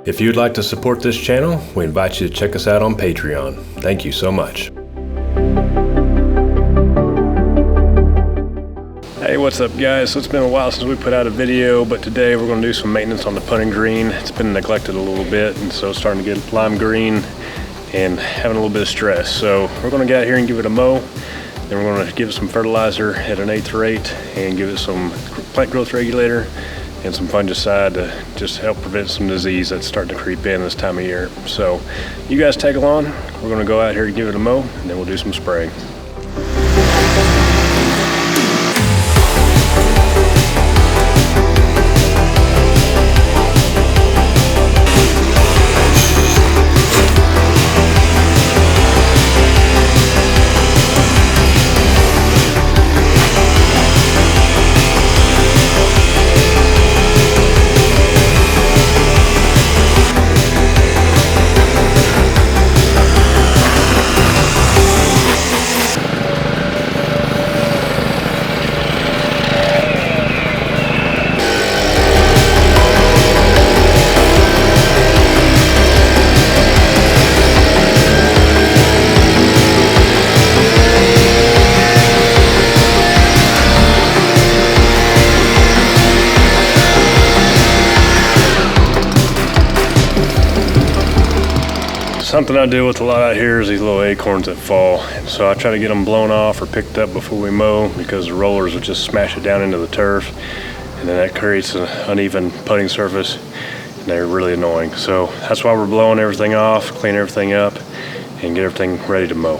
If you'd like to support this channel, we invite you to check us out on Patreon. Thank you so much. Hey, what's up guys? So it's been a while since we put out a video, but today we're going to do some maintenance on the putting green. It's been neglected a little bit, and so it's starting to get lime green and having a little bit of stress. So we're going to get out here and give it a mow. Then we're going to give it some fertilizer at an 1/8 rate and give it some plant growth regulator and some fungicide to just help prevent some disease that's starting to creep in this time of year. So you guys tag along. We're going to go out here and give it a mow, and then we'll do some spraying. Something I deal with a lot out here is these little acorns that fall. So I try to get them blown off or picked up before we mow, because the rollers will just smash it down into the turf, and then that creates an uneven putting surface, and they're really annoying. So that's why we're blowing everything off, clean everything up, and get everything ready to mow.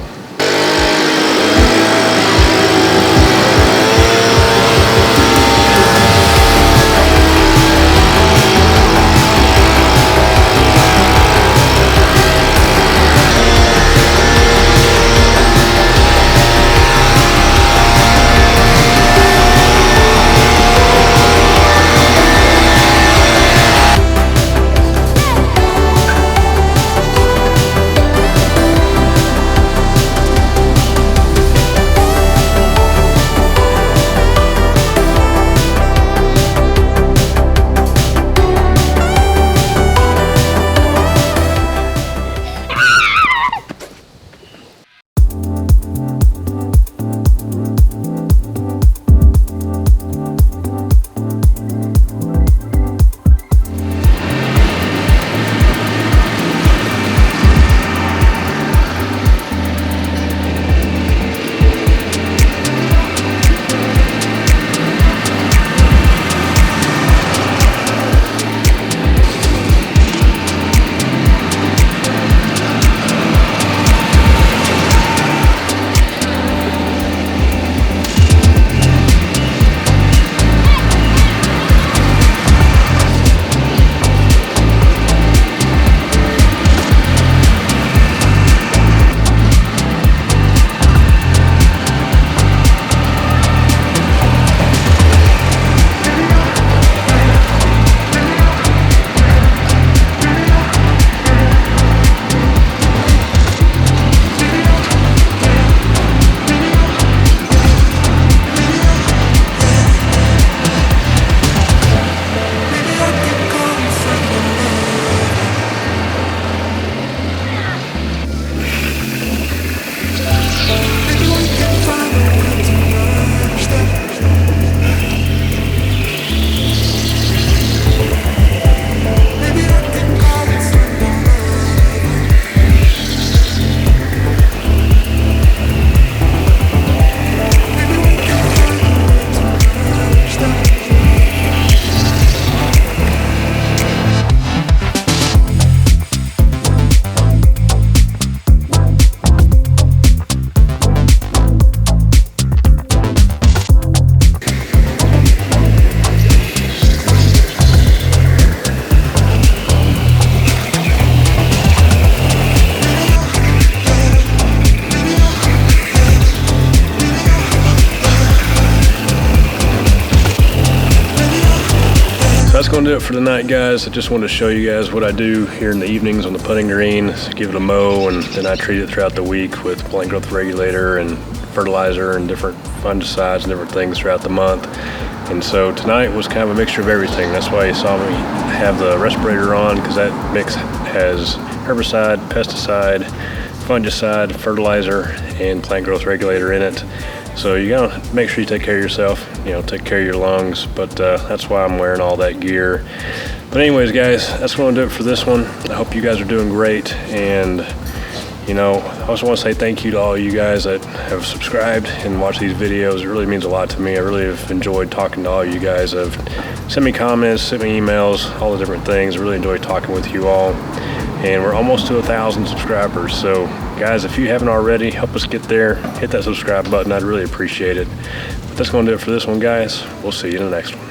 That's going to do it for tonight, guys. I just wanted to show you guys what I do here in the evenings on the putting green. Give it a mow, and then I treat it throughout the week with plant growth regulator and fertilizer and different fungicides and different things throughout the month. And so tonight was kind of a mixture of everything. That's why you saw me have the respirator on, because that mix has herbicide, pesticide, fungicide, fertilizer, and plant growth regulator in it. So you gotta make sure you take care of yourself, take care of your lungs, but that's why I'm wearing all that gear. But anyways, guys, that's gonna do it for this one. I hope you guys are doing great, and I also want to say thank you to all you guys that have subscribed and watched these videos. It really means a lot to me. I really have enjoyed talking to all you guys. Have sent me comments, sent me emails, all the different things. I really enjoy talking with you all. And we're almost to 1,000 subscribers. So guys, if you haven't already, help us get there. Hit that subscribe button. I'd really appreciate it. But that's going to do it for this one, guys. We'll see you in the next one.